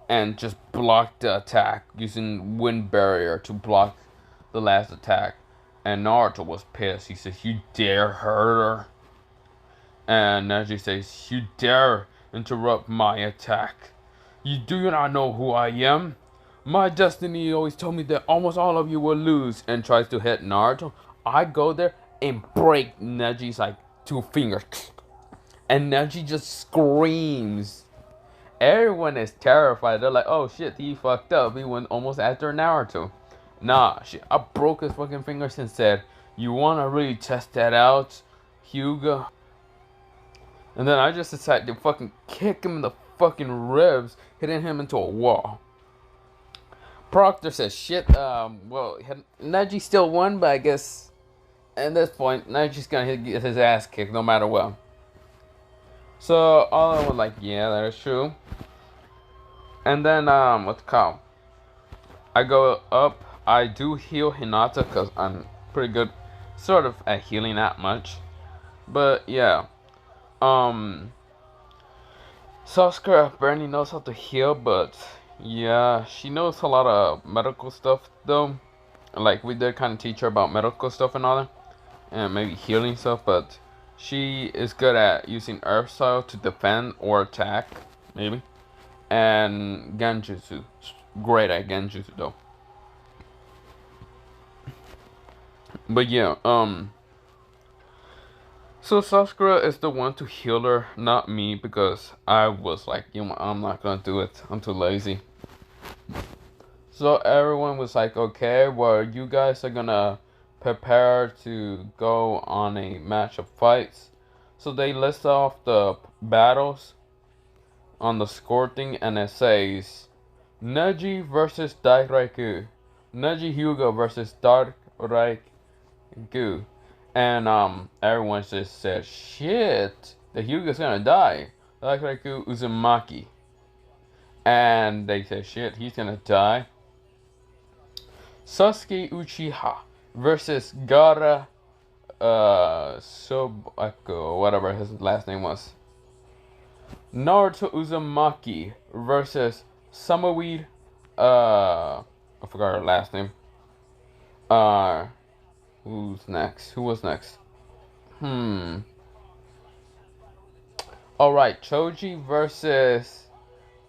And just blocked the attack using wind barrier to block the last attack. And Naruto was pissed. He says, "You dare hurt her?" And Neji says, "You dare interrupt my attack? You do not know who I am? My destiny always told me that almost all of you will lose," and tries to hit Naruto. I go there and break Neji's like 2 fingers. And Neji just screams. Everyone is terrified. They're like, "Oh shit, he fucked up. He went almost after Naruto." Nah, shit. I broke his fucking fingers and said, "You wanna really test that out, Hyuga?" And then I just decided to fucking kick him in the fucking ribs, hitting him into a wall. Proctor says, "Shit, well, Neji still won, but I guess at this point, Neji's gonna get his ass kicked no matter what." So all of them were like, "Yeah, that is true." And then, what's it called? I go up, I do heal Hinata, because I'm pretty good, sort of, at healing that much. But, yeah. Sasuke barely knows how to heal, but Yeah, she knows a lot of medical stuff though. Like we did kind of teach her about medical stuff and all that, and maybe healing stuff. But she is good at using Earth style to defend or attack, maybe. And Genjutsu, great at Genjutsu though. But yeah, so Sakura is the one to heal her, not me, because I was like, I'm not gonna do it. I'm too lazy. So everyone was like, okay, well, you guys are gonna prepare to go on a match of fights. So they list off the battles on the score thing, and it says Neji versus Daireiku, Neji Hyuga versus Daireiku, and everyone just said, shit, the Hyuga's gonna die. Daireiku Uzumaki, and they said, shit, he's gonna die. Sasuke Uchiha versus Gara Sobako, whatever his last name was. Naruto Uzumaki versus Samaweed, I forgot her last name. Uh, who's next? Who was next? Alright, Choji versus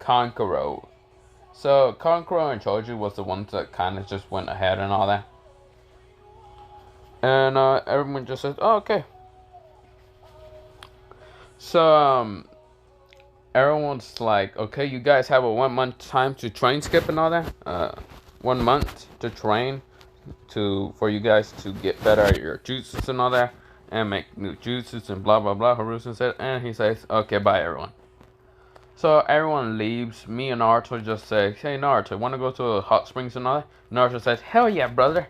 Kankuro. So, Kankuro and Choji was the ones that kind of just went ahead and all that. And everyone just said, oh, okay. So, everyone's like, okay, you guys have a 1 month time to train skip and all that. 1 month to train for you guys to get better at your jutsus and all that. And make new jutsus and blah, blah, blah. Harusen said, and he says, okay, bye, everyone. So everyone leaves. Me and Naruto just say, hey, Naruto, want to go to the hot springs and all that? Naruto says, hell yeah, brother.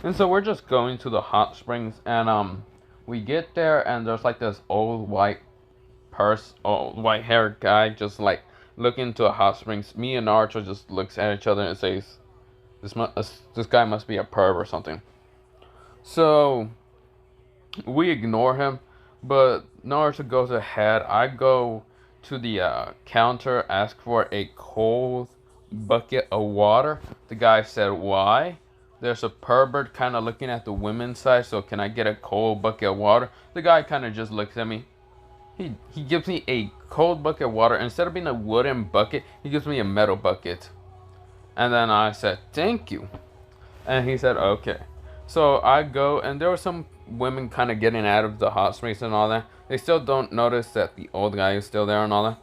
And so we're just going to the hot springs, and we get there, and there's like this old white haired guy just like looking into a hot springs. Me and Naruto just looks at each other and says, this guy must be a perv or something. So we ignore him, but Naruto goes ahead. I go to the counter, ask for a cold bucket of water. The guy said, why? There's a pervert kind of looking at the women's side, so can I get a cold bucket of water? The guy kind of just looks at me. He gives me a cold bucket of water. Instead of being a wooden bucket, he gives me a metal bucket. And then I said, thank you. And he said, okay. So I go, and there were some women kind of getting out of the hot springs and all that. They still don't notice that the old guy is still there and all that.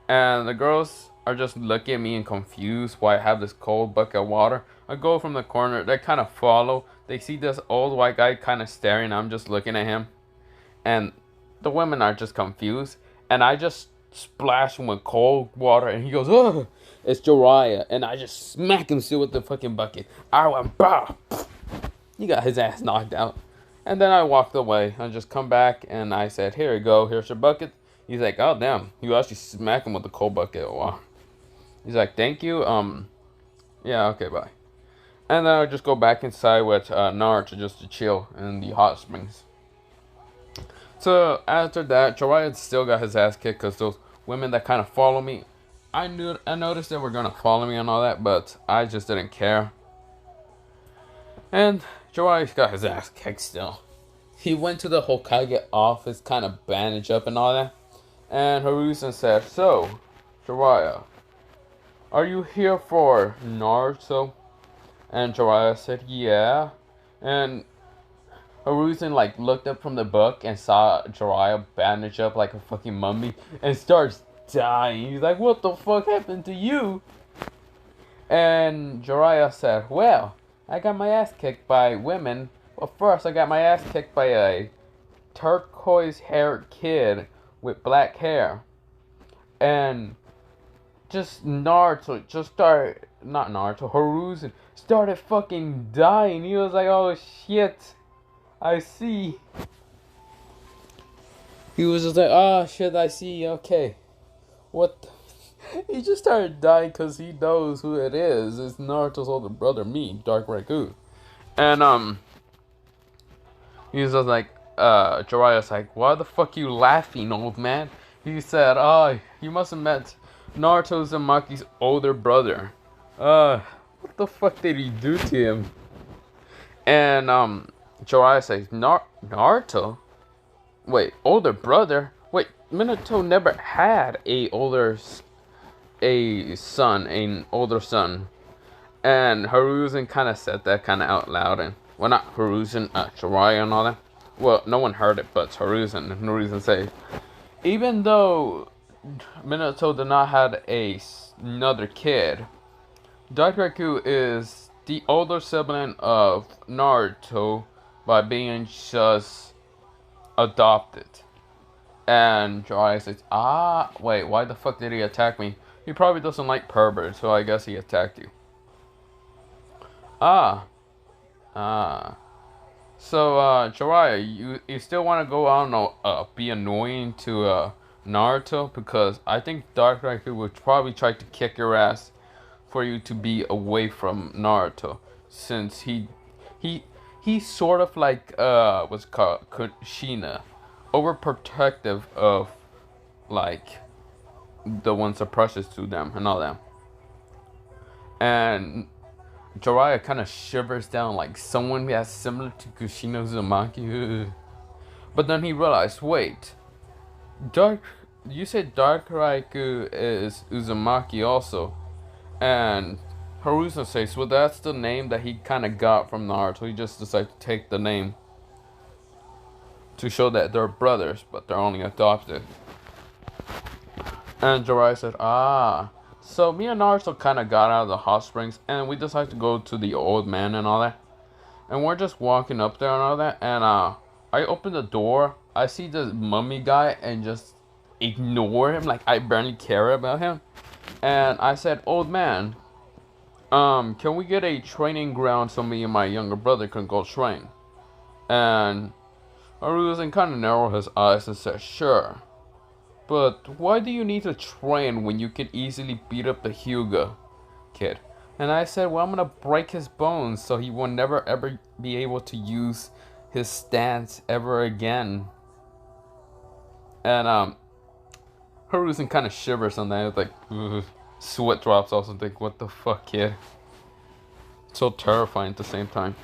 And the girls are just looking at me and confused why I have this cold bucket of water. I go from the corner. They kind of follow. They see this old white guy kind of staring. I'm just looking at him. And the women are just confused. And I just splash him with cold water. And he goes, oh, it's Jiraiya. And I just smack him still with the fucking bucket. I went, bah. He got his ass knocked out. And then I walked away. I just come back and I said, here you go. Here's your bucket. He's like, oh, damn. You actually smack him with the cold bucket. Wow. He's like, thank you. Yeah, okay, bye. And then I just go back inside with Naruto just to chill in the hot springs. So after that, Jiraiya still got his ass kicked because those women that kind of follow me, I noticed they were gonna follow me and all that, but I just didn't care. And Jiraiya got his ass kicked still. He went to the Hokage office, kind of bandaged up and all that. And Harusen said, so, Jiraiya, are you here for Naruto? And Jiraiya said, yeah. And Harusen like looked up from the book and saw Jiraiya bandaged up like a fucking mummy and starts dying. He's like, what the fuck happened to you? And Jiraiya said, well, I got my ass kicked by women. Well, first I got my ass kicked by a turquoise-haired kid with black hair. And just Naruto just started, not Naruto, Harusen started fucking dying. He was like, oh shit, I see. He was just like, oh shit, I see, okay. What the? He just started dying because he knows who it is. It's Naruto's older brother, me, Dark Raku. And he was just like, Jiraiya's like, why the fuck you laughing, old man? He said, oh, you must have met Naruto Uzumaki's older brother. What the fuck did he do to him? And Jiraiya says, Naruto? Wait, older brother? Wait, Minato never had an older son. And Hiruzen kind of said that kind of out loud, and well, not Hiruzen, Jiraiya and all that. Well, no one heard it, but Hiruzen. And Hiruzen says, even though Minato did not have another kid, Daikraku is the older sibling of Naruto by being just adopted. And Jiraiya says, wait, why the fuck did he attack me? He probably doesn't like perverts, so I guess he attacked you. Ah, ah. So, Jiraiya, you still want to go out and be annoying to Naruto? Because I think Dark Riku would probably try to kick your ass for you to be away from Naruto. Since he's sort of like, what's it called? Kushina. Overprotective of, like, the ones that are precious to them and all that. And Jiraiya kind of shivers down like someone that's similar to Kushina Uzumaki. But then he realized, wait, you said Dark Raikou is Uzumaki also. And Harusa says, well, that's the name that he kind of got from Naruto. He just decided to take the name to show that they're brothers, but they're only adopted. And Jiraiya said, so me and Naruto kind of got out of the hot springs, and we decided to go to the old man and all that. And we're just walking up there and all that, and I open the door, I see this mummy guy, and just ignore him, like I barely care about him. And I said, old man, can we get a training ground so me and my younger brother can go train? And Hiruzen kind of narrowed his eyes and said, sure. But why do you need to train when you can easily beat up the Hyuga kid? And I said, well, I'm gonna break his bones so he will never ever be able to use his stance ever again. And Hiruzen kind of shivers on that. It's like, ugh. Sweat drops off and think, what the fuck, kid? So terrifying at the same time.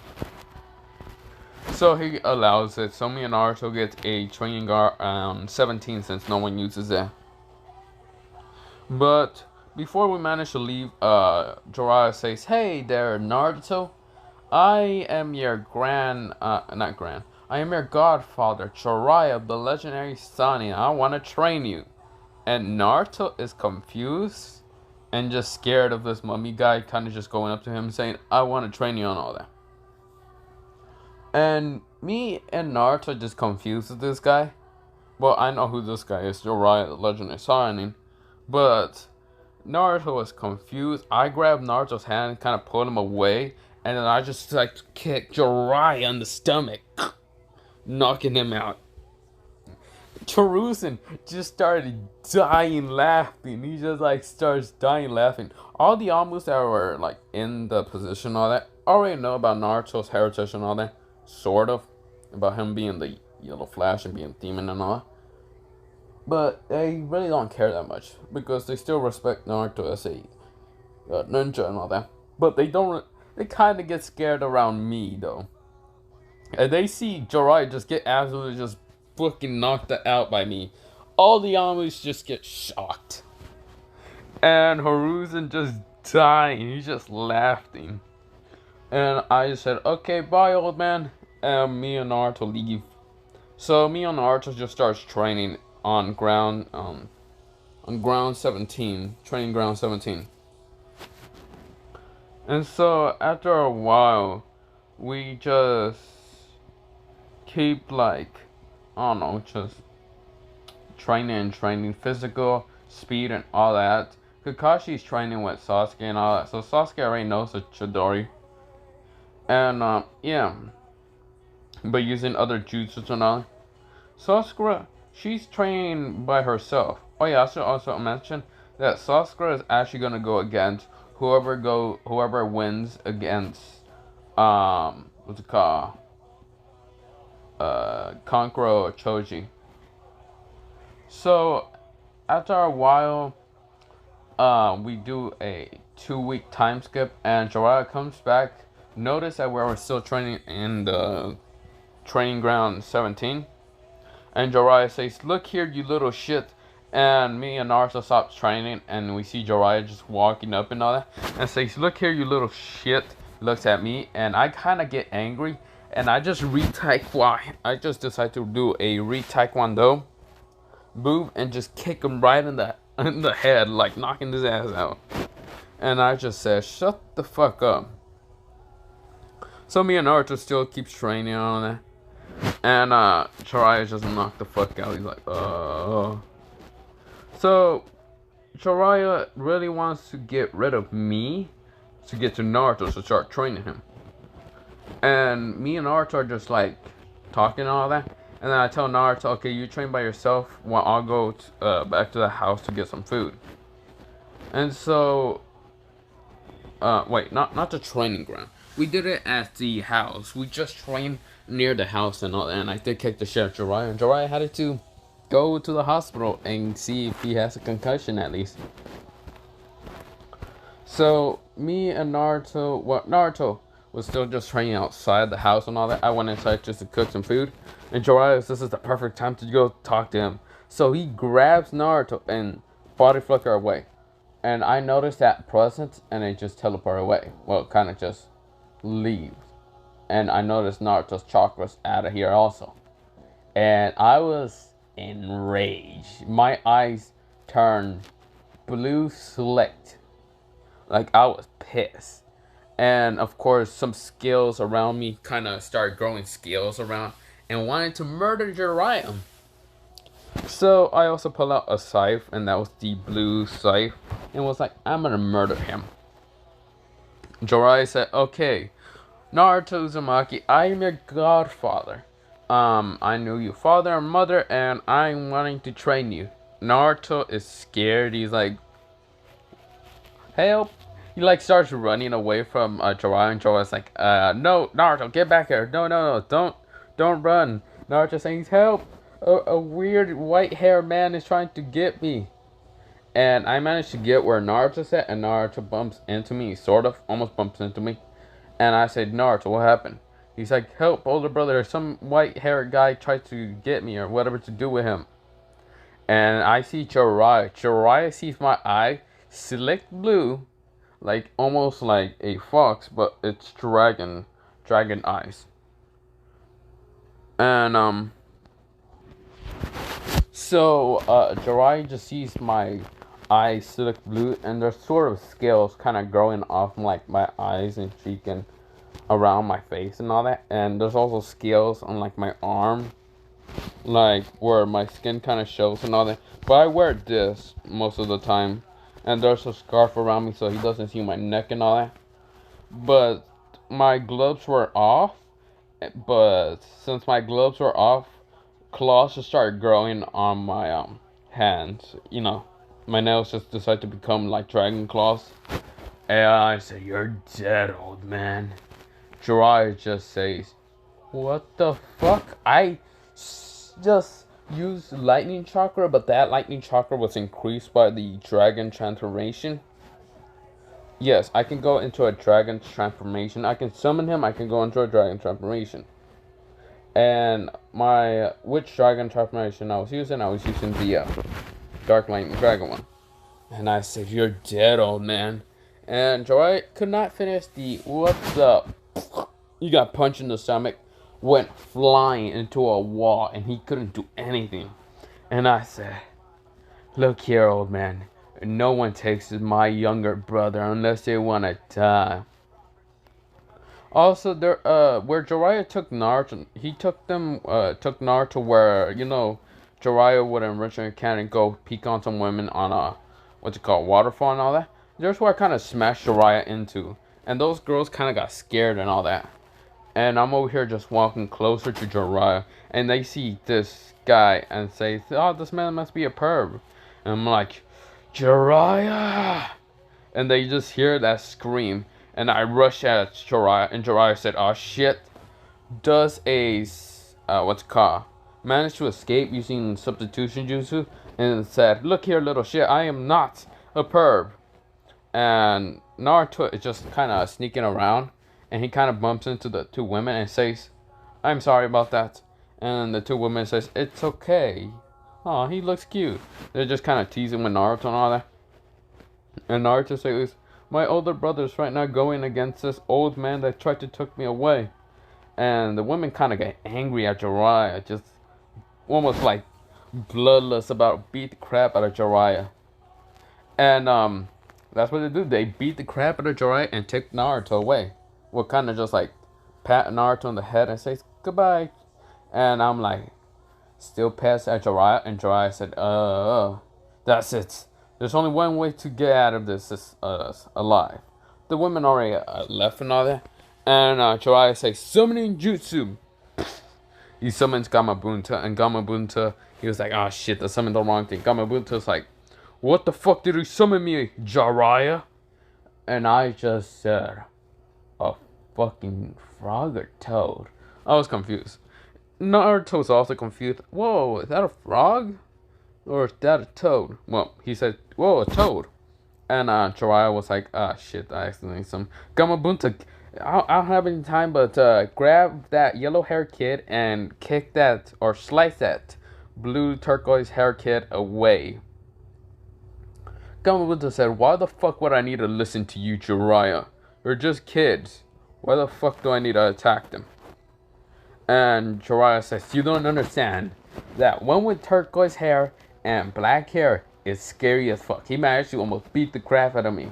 So he allows it. So me and Naruto get a training guard on 17 since no one uses it. But before we manage to leave, Jiraiya says, hey there, Naruto. I am your I am your godfather, Jiraiya, the legendary son, and I want to train you. And Naruto is confused and just scared of this mummy guy kind of just going up to him saying, I want to train you on all that. And me and Naruto are just confused with this guy. Well, I know who this guy is, Jiraiya, the legendary son. But Naruto was confused. I grabbed Naruto's hand and kind of pulled him away. And then I just like kicked Jiraiya in the stomach, knocking him out. Hiruzen just started dying laughing. He just like starts dying laughing. All the Amus that were like in the position and all that already know about Naruto's heritage and all that. Sort of. About him being the Yellow Flash and being demon and all that. But they really don't care that much because they still respect Naruto as a ninja and all that. But they don't. They kind of get scared around me though. And they see Jiraiya just get absolutely just fucking knocked out by me. All the Amus just get shocked. And Hiruzen just dying. He's just laughing. And I just said, okay, bye, old man. And me and Naruto leave. So me and Naruto just starts training on ground 17. Training ground 17. And so after a while, we just keep like, I don't know, just training, physical, speed and all that. Kakashi's training with Sasuke and all that, so Sasuke already knows the Chidori. And yeah, but using other jutsus and all. Sakura, she's training by herself. Oh yeah, I should also mention that Sakura is actually gonna go against whoever wins against what's it called? Kankuro or Choji. So after a while, we do a 2 week time skip, and Jiraiya comes back. Notice that we were still training in the training ground 17, and Jiraiya says, "Look here, you little shit." And me and Naruto stops training, and we see Jiraiya just walking up and all that, and says, "Look here, you little shit." Looks at me, and I kind of get angry, and I just I just decide to do a re-taekwondo move and just kick him right in the head, like knocking his ass out. And I just said, "Shut the fuck up." So me and Naruto still keeps training on that. And Jiraiya just knocked the fuck out. He's like, So Jiraiya really wants to get rid of me to get to Naruto to start training him. And me and Naruto are just like talking and all that. And then I tell Naruto, okay, you train by yourself while I'll go back to the house to get some food. And so, wait, not the training ground. We did it at the house. We just trained near the house and all that. And I did kick the shit out of Jiraiya. And Jiraiya had to go to the hospital and see if he has a concussion at least. So me and Naruto was still just training outside the house and all that. I went inside just to cook some food, and Jiraiya, this is the perfect time to go talk to him. So he grabs Naruto and body flicker away, and I noticed that presence, and it just teleported away. Well, kind of just leaves, and I noticed Naruto's chakras out of here also, and I was enraged. My eyes turned blue slicked. Like, I was pissed. And, of course, some skills around me kind of started growing skills around and wanted to murder Jiraiya. So, I also pulled out a scythe, and that was the blue scythe, and was like, I'm gonna murder him. Jiraiya said, okay, Naruto Uzumaki, I am your godfather. I knew your father and mother, and I'm wanting to train you. Naruto is scared. He's like, help. He like starts running away from Jiraiya, and Jiraiya's like, no, Naruto, get back here. No, don't run. Naruto saying, help. A weird white haired man is trying to get me. And I managed to get where Naruto's at, and Naruto bumps into me, sort of, almost bumps into me. And I said, Naruto, what happened? He's like, help, older brother, some white haired guy tried to get me, or whatever to do with him. And I see Jiraiya. Jiraiya sees my eye, slick blue, like almost like a fox, but it's dragon eyes. And so Jiraiya just sees my eyes slick blue, and there's sort of scales kind of growing off like my eyes and cheek and around my face and all that. And there's also scales on like my arm, like where my skin kind of shows and all that. But I wear this most of the time, and there's a scarf around me so he doesn't see my neck and all that. But my gloves were off, but since my gloves were off, claws just started growing on my hands. You know, my nails just decided to become like dragon claws. And I said, you're dead, old man. Jiraiya just says, what the fuck? I just used lightning chakra, but that lightning chakra was increased by the dragon transformation. Yes, I can go into a dragon transformation. I can summon him, I can go into a dragon transformation. And which dragon transformation I was using the Dark Lightning Dragon one. And I said, you're dead, old man. And Jiraiya could not finish the what's up. He got punched in the stomach, went flying into a wall, and he couldn't do anything. And I said, look here, old man. No one takes my younger brother unless they want to die. Also, there, where Jiraiya took Naruto, he took Naruto where, you know, Jiraiya would enrich a can and go peek on some women on waterfall and all that. There's where I kind of smashed Jiraiya into. And those girls kind of got scared and all that. And I'm over here just walking closer to Jiraiya, and they see this guy and say, oh, this man must be a perv. And I'm like, Jiraiya! And they just hear that scream, and I rush at Jiraiya, and Jiraiya said, oh shit. Does managed to escape using substitution jutsu, and said, look here, little shit, I am not a perv. And Naruto is just kind of sneaking around, and he kind of bumps into the two women and says, "I'm sorry about that." And the two women says, "It's okay. Oh, he looks cute." They're just kind of teasing with Naruto and all that. And Naruto says, "My older brother's right now going against this old man that tried to take me away." And the women kind of get angry at Jiraiya, just almost like bloodless about beat the crap out of Jiraiya. And that's what they do. They beat the crap out of Jiraiya and take Naruto away. Well, kind of just like pat Naruto on the head and say goodbye. And I'm like, still pissed at Jiraiya. And Jiraiya said, that's it. There's only one way to get out of this is alive. The women already left and all that. And Jiraiya says, summoning jutsu. He summons Gamabunta. And Gamabunta, he was like, oh shit, I summoned the wrong thing. Gamabunta's like, what the fuck did you summon me, Jiraiya? And I just said, a fucking frog or toad? I was confused. Naruto's also confused. Whoa, is that a frog? Or is that a toad? Well, he said, whoa, a toad. And Jiraiya was like, shit, I accidentally some Gamabunta. I don't have any time, but grab that yellow hair kid and kick that, or slice that blue turquoise hair kid away. Gamabunta said, why the fuck would I need to listen to you, Jiraiya? They're just kids. Why the fuck do I need to attack them? And Jiraiya says, you don't understand that one with turquoise hair and black hair is scary as fuck. He managed to almost beat the crap out of me.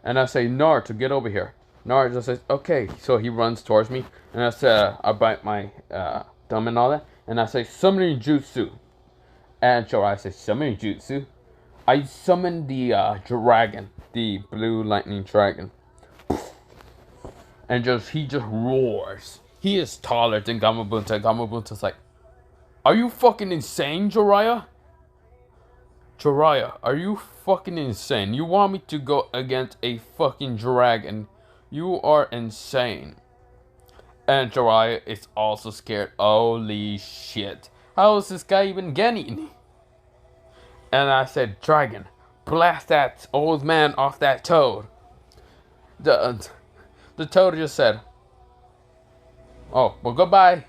And I say, Naruto, get over here. Naruto says, okay. So he runs towards me. And I say, I bite my thumb and all that. And I say, summoning jutsu. And Jiraiya says, summoning jutsu? I summoned the dragon. The blue lightning dragon. And he just roars. He is taller than Gamabunta. Gamabunta's like, are you fucking insane, Jiraiya? Jiraiya, are you fucking insane? You want me to go against a fucking dragon? You are insane. And Jiraiya is also scared. Holy shit. How is this guy even getting? And I said, dragon, blast that old man off that toad. The toad just said, oh, well, goodbye.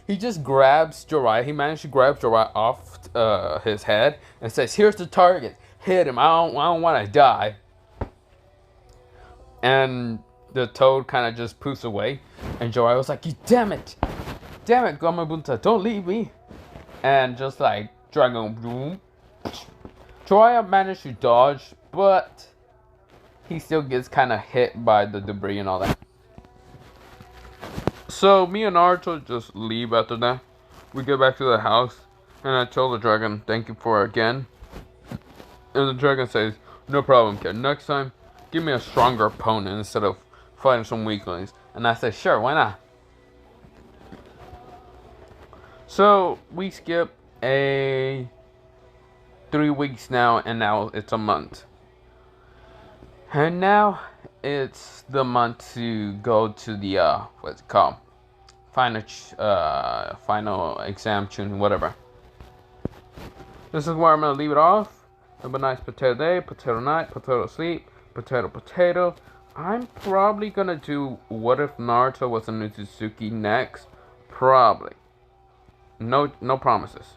He just grabs Jiraiya. He managed to grab Jiraiya off his head and says, here's the target. Hit him. I don't want to die. And the toad kind of just poofs away. And Jiraiya was like, you damn it. Damn it, Gamabunta. Don't leave me. And just like, dragon boom. Jiraiya managed to dodge, but he still gets kind of hit by the debris and all that. So me and Naruto just leave after that. We get back to the house, and I tell the dragon, thank you for again. And the dragon says, no problem, kid. Next time, give me a stronger opponent instead of fighting some weaklings. And I said, sure, why not? So we skip 3 weeks now, and now it's a month. And now it's the month to go to the what's it called? Final exam tuning, whatever. This is where I'm gonna leave it off. Have a nice potato day, potato night, potato sleep, potato. I'm probably gonna do What If Naruto Was a Nutsuki next. Probably. No promises.